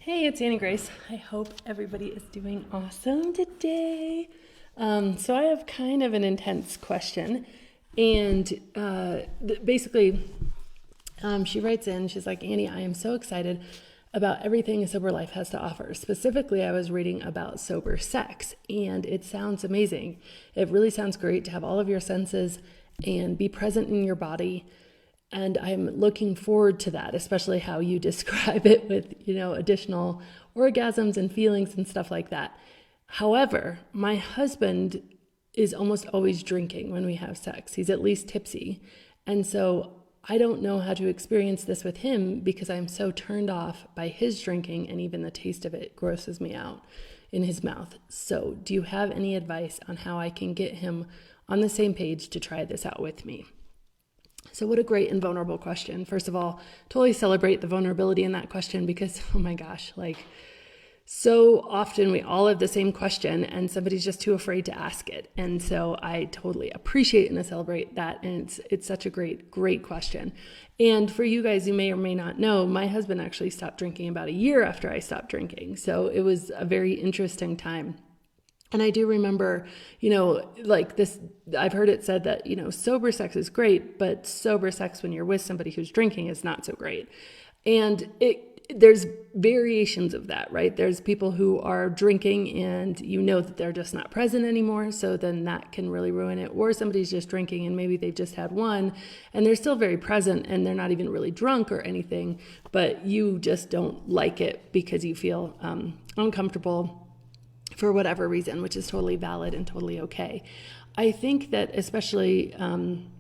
Hey, it's Annie Grace. I hope everybody is doing awesome today. So I have kind of an intense question, and basically, she writes in. She's like, Annie, I am so excited about everything Sober Life has to offer. Specifically, I was reading about sober sex, and it sounds amazing. It really sounds great to have all of your senses and be present in your body. And I'm looking forward to that, especially how you describe it with, additional orgasms and feelings and stuff like that. However, my husband is almost always drinking when we have sex. He's at least tipsy. And so I don't know how to experience this with him because I'm so turned off by his drinking, and even the taste of it grosses me out in his mouth. So do you have any advice on how I can get him on the same page to try this out with me? So what a great and vulnerable question. First of all, totally celebrate the vulnerability in that question because, oh my gosh, so often we all have the same question and somebody's just too afraid to ask it. And so I totally appreciate and celebrate that. And it's such a great question. And for you guys, you may or may not know, my husband actually stopped drinking about a year after I stopped drinking. So it was a very interesting time. And I do remember, this, I've heard it said that, sober sex is great, but sober sex when you're with somebody who's drinking is not so great. And there's variations of that, right? There's people who are drinking and that they're just not present anymore. So then that can really ruin it. Or somebody's just drinking and maybe they've just had one and they're still very present and they're not even really drunk or anything, but you just don't like it because you feel uncomfortable for whatever reason, which is totally valid and totally okay. I think that especially when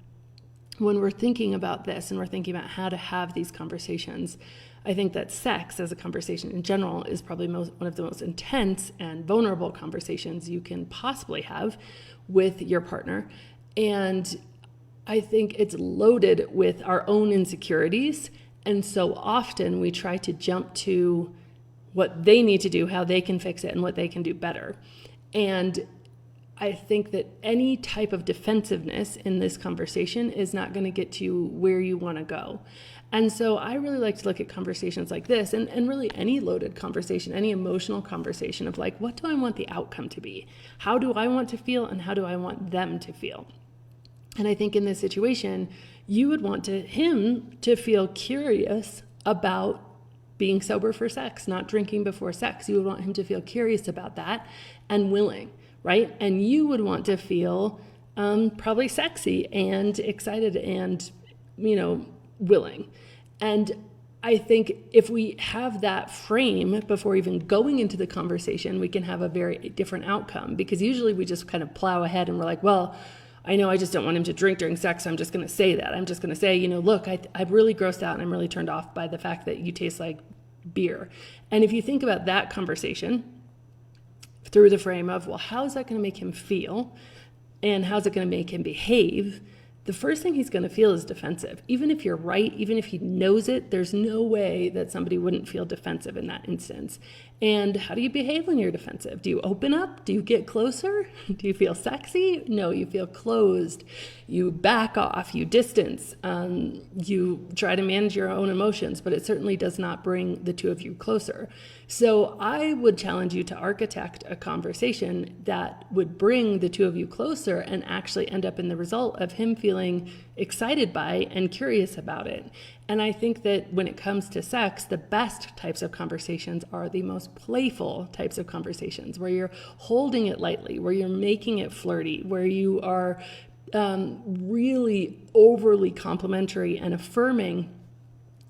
we're thinking about this and we're thinking about how to have these conversations, I think that sex as a conversation in general is probably one of the most intense and vulnerable conversations you can possibly have with your partner. And I think it's loaded with our own insecurities. And so often we try to jump to what they need to do, how they can fix it, and what they can do better. And I think that any type of defensiveness in this conversation is not going to get you where you want to go. And so I really like to look at conversations like this and really any loaded conversation, any emotional conversation of what do I want the outcome to be? How do I want to feel and how do I want them to feel? And I think in this situation, you would want him to feel curious about being sober for sex, not drinking before sex. You would want him to feel curious about that and willing, right? And you would want to feel probably sexy and excited and, willing. And I think if we have that frame before even going into the conversation, we can have a very different outcome, because usually we just kind of plow ahead and we're like, well, I know I just don't want him to drink during sex, so I'm just going to say that. I'm just going to say, look, I'm really grossed out and I'm really turned off by the fact that you taste like beer. And if you think about that conversation through the frame of, well, how is that going to make him feel? And how's it going to make him behave? The first thing he's going to feel is defensive. Even if you're right, even if he knows it, there's no way that somebody wouldn't feel defensive in that instance. And how do you behave when you're defensive? Do you open up? Do you get closer? Do you feel sexy? No, you feel closed. You back off, you distance, you try to manage your own emotions, but it certainly does not bring the two of you closer. So I would challenge you to architect a conversation that would bring the two of you closer and actually end up in the result of him feeling excited by and curious about it. And I think that when it comes to sex, the best types of conversations are the most playful types of conversations, where you're holding it lightly, where you're making it flirty, where you are really overly complimentary and affirming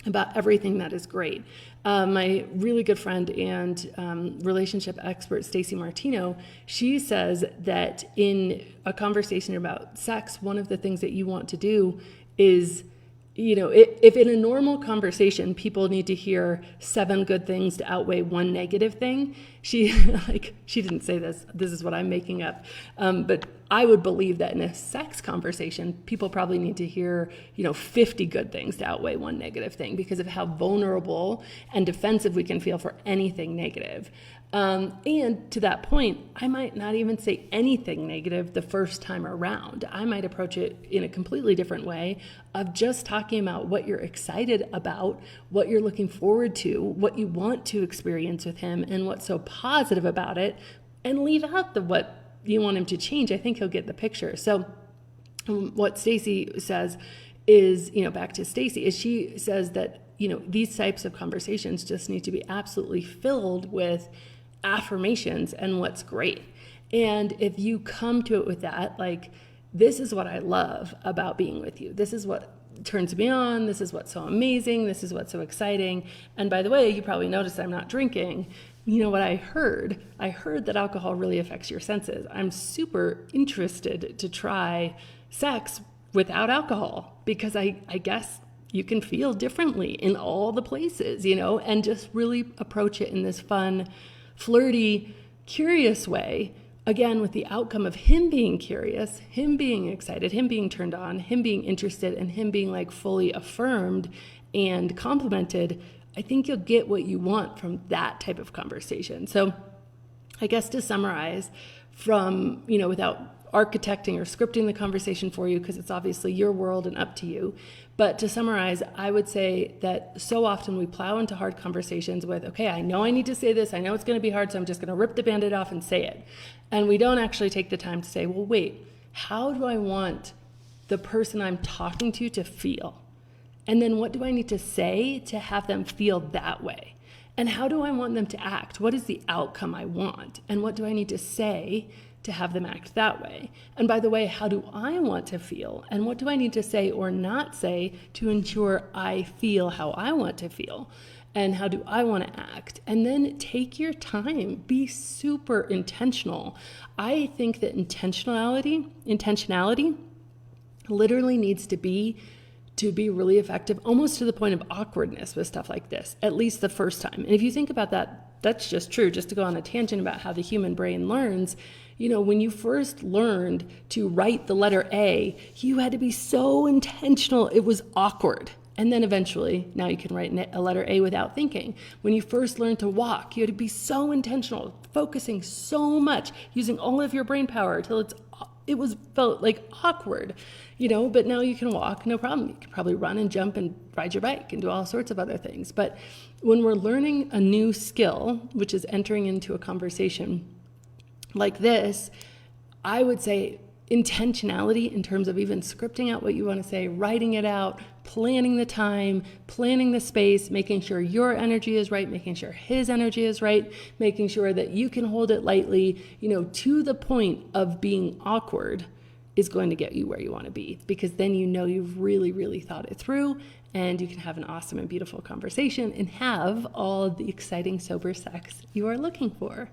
about everything that is great. My really good friend and relationship expert, Stacey Martino, she says that in a conversation about sex, one of the things that you want to do is, if in a normal conversation, people need to hear 7 good things to outweigh 1 negative thing, she didn't say this is what I'm making up, but I would believe that in a sex conversation, people probably need to hear, 50 good things to outweigh one negative thing because of how vulnerable and defensive we can feel for anything negative. And to that point, I might not even say anything negative the first time around. I might approach it in a completely different way of just talking about what you're excited about, what you're looking forward to, what you want to experience with him, and what's so positive about it, and leave out what you want him to change. I think he'll get the picture. So what Stacy says is, back to Stacy, is she says that, these types of conversations just need to be absolutely filled with affirmations and what's great. And if you come to it with that, like, this is what I love about being with you. This is what turns me on. This is what's so amazing. This is what's so exciting. And by the way, you probably noticed I'm not drinking. You know what I heard? I heard that alcohol really affects your senses. I'm super interested to try sex without alcohol because I guess you can feel differently in all the places, and just really approach it in this fun, flirty, curious way, again, with the outcome of him being curious, him being excited, him being turned on, him being interested, and him being like fully affirmed and complimented. I think you'll get what you want from that type of conversation. So I guess to summarize from, without architecting or scripting the conversation for you, because it's obviously your world and up to you. But to summarize, I would say that so often we plow into hard conversations with, okay, I know I need to say this. I know it's going to be hard, so I'm just going to rip the Band-Aid off and say it. And we don't actually take the time to say, well, wait, how do I want the person I'm talking to feel? And then what do I need to say to have them feel that way? And how do I want them to act? What is the outcome I want? And what do I need to say to have them act that way? And by the way, how do I want to feel? And what do I need to say or not say to ensure I feel how I want to feel? And how do I want to act? And then take your time. Be super intentional. I think that intentionality literally needs to be really effective, almost to the point of awkwardness with stuff like this, at least the first time. And if you think about that, that's just true. Just to go on a tangent about how the human brain learns, when you first learned to write the letter A, you had to be so intentional. It was awkward. And then eventually, now you can write a letter A without thinking. When you first learned to walk, you had to be so intentional, focusing so much, using all of your brain power till felt like awkward, but now you can walk, no problem. You can probably run and jump and ride your bike and do all sorts of other things. But when we're learning a new skill, which is entering into a conversation like this, I would say intentionality in terms of even scripting out what you want to say, writing it out, planning the time, planning the space, making sure your energy is right, making sure his energy is right, making sure that you can hold it lightly, to the point of being awkward is going to get you where you want to be, because then you've really, really thought it through, and you can have an awesome and beautiful conversation and have all the exciting sober sex you are looking for.